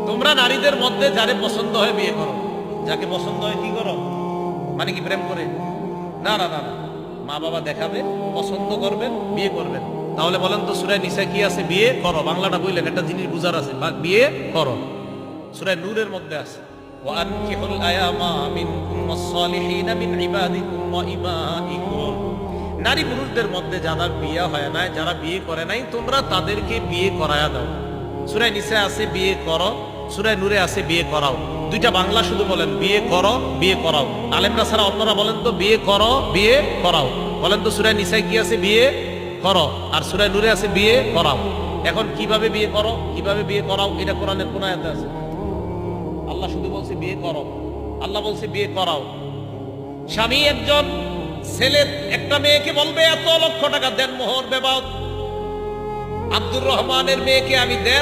তোমরা নারীদের মধ্যে যারে পছন্দ হয় বিয়ে করো, যাকে পছন্দ হয় কি করো, মানে কি প্রেম করে? না না না না, মা বাবা দেখাবে, পছন্দ করবেন, বিয়ে করবেন। তাহলে বলেন তো সূরা নিসা কি আছে? বিয়ে করো। বাংলাটা বললেন, একটা জিনিস বুঝার আছে, বিয়ে করো। সূরা নূরের মধ্যে আছে ওয়ানকিহুল আয়ামা মিনকুম ওয়াস-সালিহিনা মিন ইবাদিকুম ওয়া ইমাইকুম। নারী পুরুষদের মধ্যে যারা বিয়ে হয় না, যারা বিয়ে করে নাই, তোমরা তাদেরকে বিয়ে করায়া দাও। সূরা নিসা আছে বিয়ে করো, সূরা নূরে আছে বিয়ে করাও। দুইটা বাংলা শুধু বলেন, বিয়ে করো, বিয়ে করাও। আলেমরা ছাড়া অন্যরা বলেন তো বিয়ে করো, বিয়ে করাও। বলেন তো সূরা নিসায় কি আছে? বিয়ে করো। আর সূরা নূরে আছে বিয়ে করাও। এখন কিভাবে বিয়ে করো, কিভাবে বিয়ে করাও, এটা কোরআনের কোন আয়াতে আছে? আল্লাহ শুধু বলছে বিয়ে করো, আল্লাহ বলছে বিয়ে করাও। স্বামী একজন ছেলে একটা মেয়েকে বলবে এত লক্ষ টাকা দেন মোহর বেবাদ, আব্দুর রহমানের মেয়েকে আমি 1.5